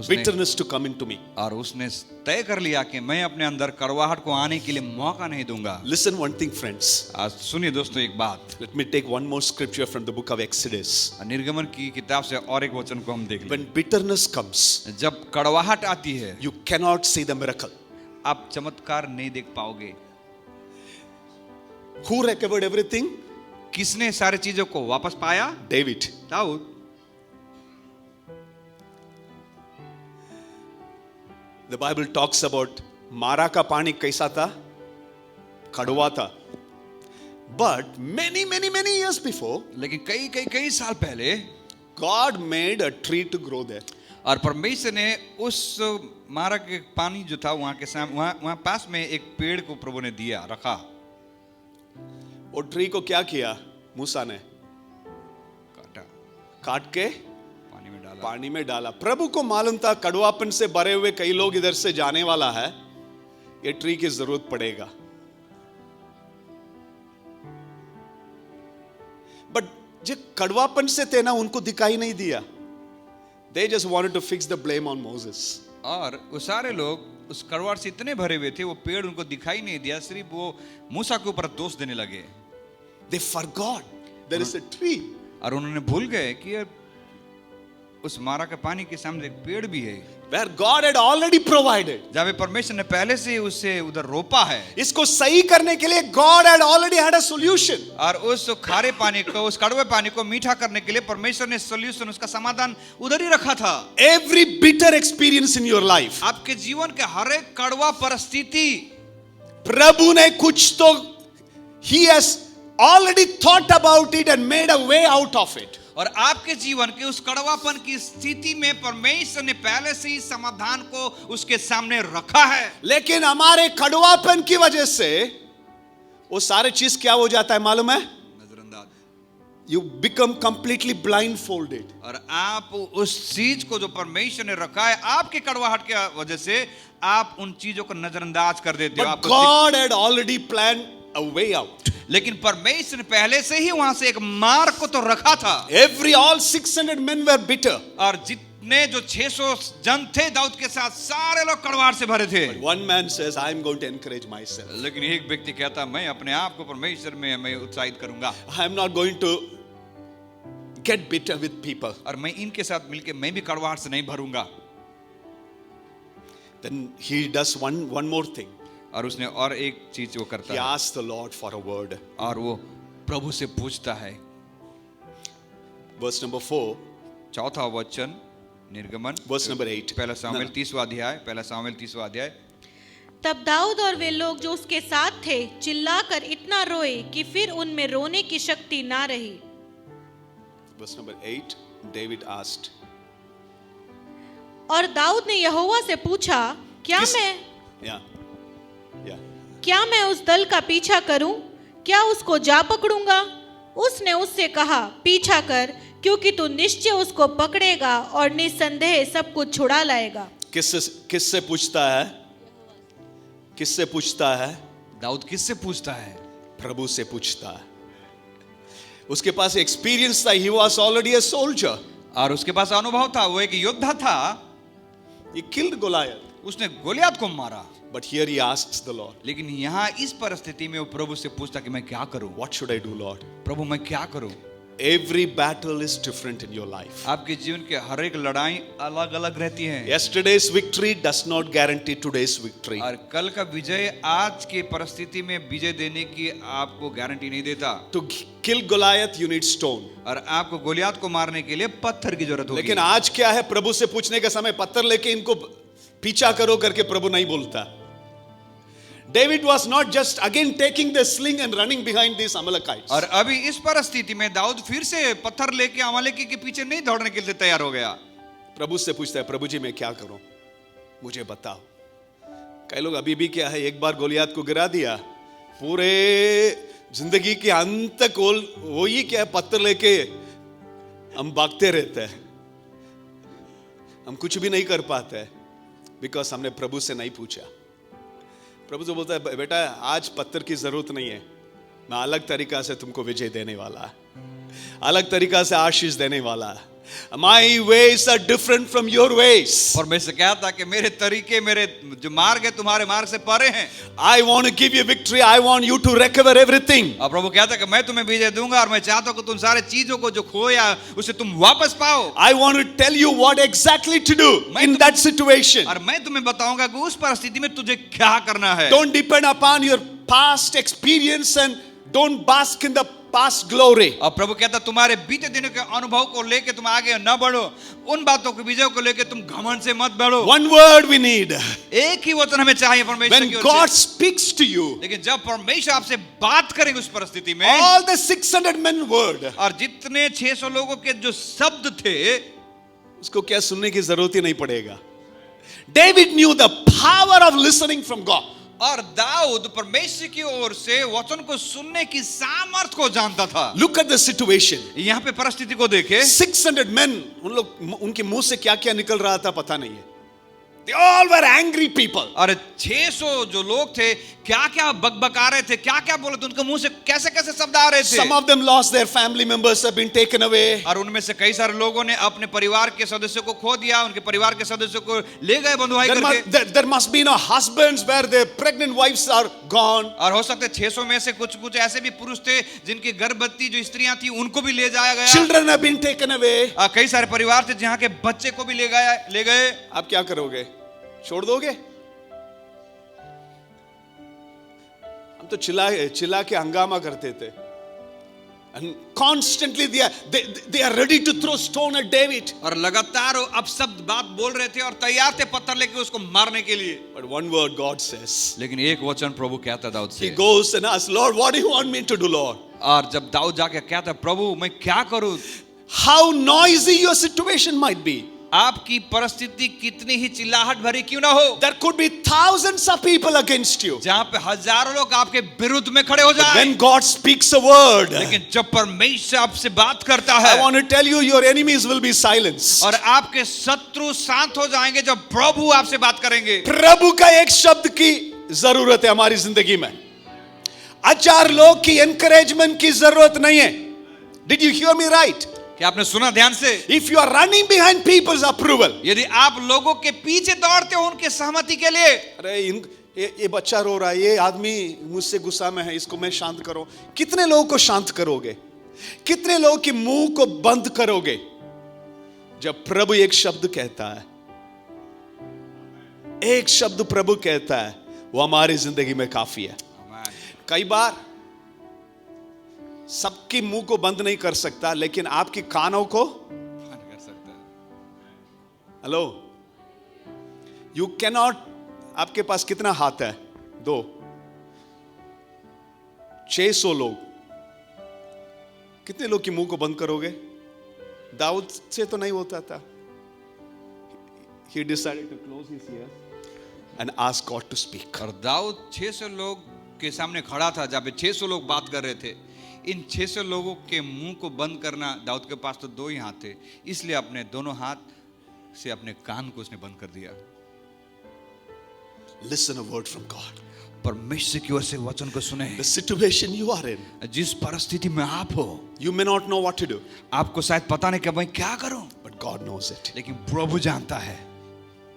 bitterness to come into me. और उसने तय कर लिया कि मैं अपने अंदर कड़वाहट को आने के लिए मौका नहीं दूंगा। Listen one thing, friends. आज सुनिए दोस्तों एक बात, Let me take one more scripture from the book of Exodus. निर्गमन की किताब से और एक वचन को हम देख लें। When bitterness comes, जब कड़वाहट आती है you cannot see the miracle. आप चमत्कार नहीं देख पाओगे। Who recovered everything? किसने सारी चीजों को वापस पाया? David. Dawood. The Bible talks about मारा का पानी कैसा था? कड़वा था। But many years before, लेकिन कई साल पहले God made a tree to grow there. और परमेश्वर ने उस मारा के पानी जो था वहां के सामने वहां पास में एक पेड़ को प्रभु ने दिया रखा। वो ट्री को क्या किया? मूसा ने काट के पानी में डाला। प्रभु को मालूम था कड़वापन से भरे हुए कई लोग इधर से जाने वाला है, ये ट्री की जरूरत पड़ेगा। बट जो कड़वापन से थे ना, उनको दिखाई नहीं दिया। They just wanted to fix the blame on Moses. और वो सारे लोग उस कड़वाहट से इतने भरे हुए थे, वो पेड़ उनको दिखाई नहीं दिया, सिर्फ वो मूसा के ऊपर दोष देने लगे। They forgot there is a tree. और उन्होंने भूल गए कि उस मारा के पानी के सामने एक पेड़ भी है, Where God had already provided. जहाँ पे परमेश्वर ने पहले से उसे उधर रोपा है। इसको सही करने के लिए God had already had a solution. और उस खारे पानी को, उस कड़वे पानी को मीठा करने के लिए परमेश्वर ने सोल्यूशन, उसका समाधान उधर ही रखा था। Every bitter experience in your life, आपके जीवन के हर एक कड़वा परिस्थिति प्रभु ने कुछ तो, He has already thought about it and made a way out of it. और आपके जीवन के उस कड़वापन की स्थिति में परमेश्वर ने पहले से ही समाधान को उसके सामने रखा है। लेकिन हमारे कड़वापन की वजह से वो सारे चीज क्या हो जाता है मालूम है? you become completely blindfolded. और आप उस चीज को जो परमेश्वर ने रखा है आपके कड़वाहट के वजह से आप उन चीजों को नजरअंदाज कर देते हो। But आपको God had already planned a way out. लेकिन परमेश्वर ने पहले से ही वहां से एक मार्ग को तो रखा था। All 600 men were bitter. और जितने जो 600 जन थे दाऊद के साथ सारे लोग कड़वाहट से भरे थे। One man says, I am going to encourage myself. लेकिन एक व्यक्ति कहता मैं अपने आप को परमेश्वर में मैं उत्साहित करूंगा। I am not going to get bitter with people. और मैं इनके साथ मिलके मैं भी कड़वाहट से नहीं भरूंगा। Then he does one more thing. और उसने और एक चीज वो करता He है asks the Lord for a word. और वो प्रभु से पूछता है। Verse number 4, चौथा वचन निर्गमन verse number 8. पहला सामुएल 30वां अध्याय, पहला सामुएल 30वां अध्याय। तब दाऊद और वे लोग जो उसके साथ थे चिल्लाकर इतना रोए कि फिर उनमें रोने की शक्ति ना रही। Verse number 8, David asked. और दाऊद ने यहोवा से पूछा, क्या मैं उस दल का पीछा करूं? क्या उसको जा पकड़ूंगा? उसने उससे कहा, पीछा कर, क्योंकि तू निश्चय उसको पकड़ेगा और निसंदेह सब कुछ छुड़ा लाएगा। किससे पूछता है? किससे पूछता है? दाऊद किससे पूछता है? प्रभु से पूछता है। उसके पास एक्सपीरियंस था, he was already a soldier. और उसके पास अनुभव था, वो एक योद्धा था। He killed Goliath. उसने गोलियत को मारा। But here he asks the Lord. लेकिन यहाँ इस परिस्थिति में वो प्रभु से पूछता कि मैं क्या करूं? What should I do, Lord? प्रभु मैं क्या करूं? Every battle is different in your life. आपके जीवन के हर एक लड़ाई अलग अलग रहती है। Yesterday's victory does not guarantee today's victory. और कल का विजय आज की परिस्थिति में विजय देने की आपको गारंटी नहीं देता। To kill Goliath, you need stone. और आपको गोलियत को मारने के लिए पत्थर की जरूरत होगी। लेकिन आज क्या है, प्रभु से पूछने का समय पत्थर लेके इनको पीछा करो करके प्रभु नहीं बोलता। David was not just again taking the sling and running behind these Amalekites. और अभी इस परिस्थिति में दाऊद फिर से पत्थर लेके अमालेकी के पीछे नहीं दौड़ने के लिए तैयार हो गया। प्रभु से पूछता है, प्रभु जी मैं क्या करूं, मुझे बताओ। कई लोग अभी भी क्या है, एक बार गोलियत को गिरा दिया, पूरे जिंदगी के अंत तक वो ही क्या है, पत्थर लेके हम भागते रहते हैं, हम कुछ भी नहीं कर पाते, बिकॉज हमने प्रभु से नहीं पूछा। प्रभु तो बोलता है, बेटा आज पत्थर की जरूरत नहीं है, मैं अलग तरीका से तुमको विजय देने वाला है, अलग तरीका से आशीष देने वाला है। My ways are different from your ways. और मैं से कहता कि मेरे तरीके, मेरे जो मार्ग है तुम्हारे मार्ग से परे हैं। I want to give you victory. I want you to recover everything. और प्रभु कहता कि मैं तुम्हें विजय दूंगा और मैं चाहता हूं कि तुम सारे चीजों को जो खोया उसे तुम वापस पाओ। I want to tell you what exactly to do in that situation. और मैं तुम्हें बताऊंगा कि उस परिस्थिति में तुझे क्या करना है। Don't depend upon your past experience and don't bask in the past glory. और प्रभु कहता तुम्हारे बीते दिनों के अनुभव को लेके तुम आगे न बढ़ो, उन बातों के विजय को लेके तुम घमंड से मत बढ़ो। One word we need. एक ही वचन हमें चाहिए परमेश्वर की When ओर God से। speaks to you, लेकिन जब परमेश्वर आपसे बात करेंगे उस परिस्थिति में, all the 600 men word, और जितने 600 लोगों के जो शब्द थे उसको क्या सुनने की जरूरत ही नहीं पड़ेगा। David knew the power of listening from God. और दाऊद परमेश्वर की ओर से वचन को सुनने की सामर्थ को जानता था। Look at the situation. यहाँ पे परिस्थिति को देखे। 600 men, उन लोग उनके मुंह से क्या क्या निकल रहा था पता नहीं है। They all were angry people. और 600 जो लोग थे क्या क्या बकबका रहे थे, क्या क्या बोले थे, उनके मुंह से कैसे कैसे शब्द आ रहे थे। Some of them lost their family members, have been taken away. और उनमें से कई सारे लोगों ने अपने परिवार के सदस्यों को खो दिया, उनके परिवार के सदस्यों को ले गए बंधुआई करके। There must be no husbands where their pregnant wives are gone. और हो सकता है 600 में से कुछ ऐसे भी पुरुष थे जिनकी गर्भवती जो स्त्रियां थी उनको भी ले जाया गया। Children have been taken away. कई सारे परिवार थे जहां के बच्चे को भी ले गए। आप क्या करोगे? छोड़ दोगे? हम तो चिल्ला के हंगामा करते थे। And constantly they are ready to throw stone at David. और लगातार अब शब्द बात बोल रहे थे और तैयार थे पत्थर लेके उसको मारने के लिए। But one word God says. लेकिन एक वचन प्रभु कहता दाऊद से। He goes and asks, Lord, what do you want me to do, Lord? और जब दाऊद जाके कहता, प्रभु मैं क्या करूं? How noisy your situation might be. आपकी परिस्थिति कितनी ही चिल्लाहट भरी क्यों ना हो, There could be thousands of people against you. जहां पे हजारों लोग आपके विरुद्ध में खड़े हो जाएं, When God speaks a word, लेकिन जब परमेश्वर आपसे बात करता I है want to tell you, your enemies will be silenced. और आपके शत्रु शांत हो जाएंगे जब प्रभु आपसे बात करेंगे। प्रभु का एक शब्द की जरूरत है हमारी जिंदगी में। हजार लोग की एनकरेजमेंट की जरूरत नहीं है। Did you hear me right? क्या आपने सुना ध्यान से? If you are running behind people's approval, यदि आप लोगों के पीछे दौड़ते हो उनके सहमति के लिए, अरे ये बच्चा रो रहा है, ये आदमी मुझसे गुस्सा में है, इसको मैं शांत करूं, कितने लोगों को शांत करोगे? कितने लोगों के मुंह को बंद करोगे? जब प्रभु एक शब्द कहता है, एक शब्द प्रभु कहता है, वो हमारी जिंदगी में काफी है। कई बार सबके मुंह को बंद नहीं कर सकता, लेकिन आपके कानों को कर सकता है। Hello, you cannot. आपके पास कितना हाथ है? 2। 600 लोग, कितने लोग के मुंह को बंद करोगे? दाऊद से तो नहीं होता था। He decided to close his ears and ask God to speak. और दाऊद 600 लोग के सामने खड़ा था, जहाँ पे 600 लोग बात कर रहे थे। इन 600 लोगों के मुंह को बंद करना, दाऊद के पास तो 2 ही हाथ थे, इसलिए अपने दोनों हाथ से अपने कान को उसने बंद कर दिया। Listen a word from God. परमेश्वर की ओर से वचन को सुने। The situation you are in, जिस परिस्थिति में आप हो, you may not know what to do, आपको शायद पता नहीं कि मैं क्या करूं, but God knows it. लेकिन प्रभु जानता है।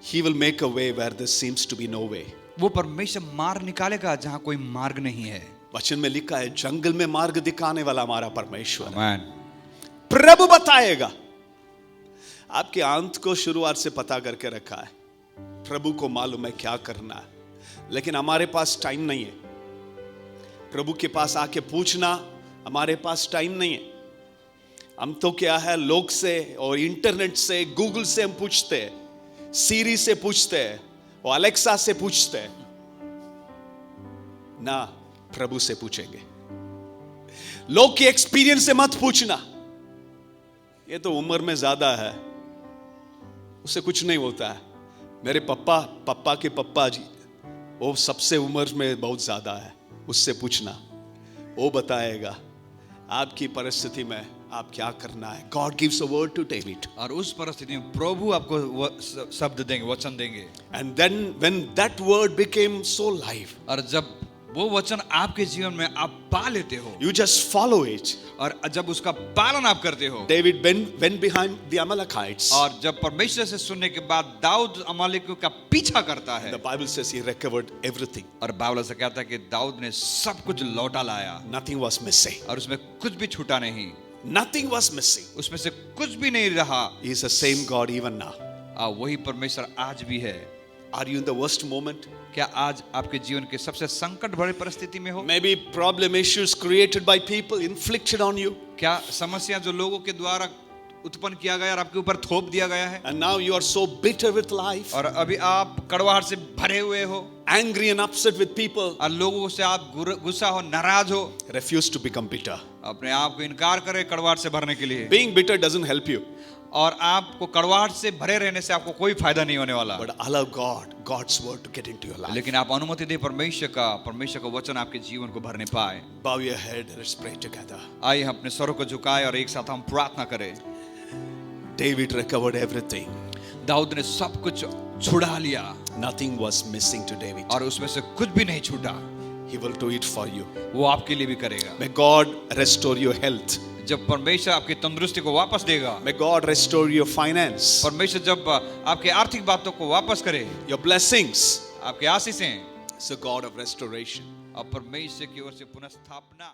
He will make a way where there seems to be no way. वो परमेश्वर मार्ग निकालेगा जहां कोई मार्ग नहीं है। वचन में लिखा है, जंगल में मार्ग दिखाने वाला हमारा परमेश्वर है। आमीन। प्रभु बताएगा। आपके अंत को शुरुआत से पता करके रखा है। प्रभु को मालूम है क्या करना है, लेकिन हमारे पास टाइम नहीं है। प्रभु के पास आके पूछना, हमारे पास टाइम नहीं है। हम तो क्या है, लोग से और इंटरनेट से, गूगल से हम पूछते हैं, सीरी से पूछते हैं और अलेक्सा से पूछते हैं ना, प्रभु से पूछेंगे। लोग के एक्सपीरियंस से मत पूछना, ये तो उम्र में ज्यादा है, उससे कुछ नहीं होता है। मेरे पापा के पप्पा जी, वो सबसे उम्र में बहुत ज्यादा है, उससे पूछना, वो बताएगा आपकी परिस्थिति में आप क्या करना है। God gives a word to David. और उस परिस्थिति में प्रभु आपको शब्द देंगे, वचन देंगे। And then when that word became so live, और जब वो वचन आपके जीवन में आप पा लेते हो, you just follow it. और जब उसका पालन आप करते हो, David went behind the Amalekites. और जब परमेश्वर से सुनने के बाद दाऊद अमालेकियों का पीछा करता है, The Bible says he recovered everything. और बाइबल से कहता है कि दाऊद ने सब कुछ लौटा लाया, Nothing was missing. और उसमें कुछ भी छूटा नहीं, Nothing was missing. उसमें से कुछ भी नहीं रहा। He is the same God even now. वही परमेश्वर आज भी है। Are you in the worst moment? क्या आज आपके जीवन के सबसे संकट भरी परिस्थिति में हो? Maybe problem issues created by people inflicted on you. क्या समस्या जो लोगों के द्वारा उत्पन्न किया गया और आपके ऊपर थोप दिया गया है, And now you are so bitter with life, और अभी आप कड़वाहट से भरे हुए हो, angry and upset with people, और लोगों से आप गुस्सा हो, नाराज हो, refuse to become bitter. अपने आप को इनकार करें कड़वाहट से भरने के लिए। Being bitter doesn't help you, और आपको कड़वाहट से भरे रहने से आपको कोई फायदा नहीं होने वाला। but allow God's word to get into your life. लेकिन आप अनुमति दे परमेश्वर का वचन आपके जीवन को भरने पाए। Bow your head, let's pray together. आइए हम अपने सरों को झुकाएं और एक साथ हम प्रार्थना करें। David recovered everything. दाऊद ने सब कुछ छुड़ा लिया, Nothing was missing to David. और उसमें से कुछ भी नहीं छूटा। He will do it for you. वो आपके लिए भी करेगा। May God restore your health. जब परमेश्वर आपकी तंदुरुस्ती को वापस देगा, May God restore your finance, परमेश्वर जब आपके आर्थिक बातों को वापस करे, your blessings. आपके आशीषें, It's a God of restoration. और परमेश्वर की ओर से पुनः स्थापना।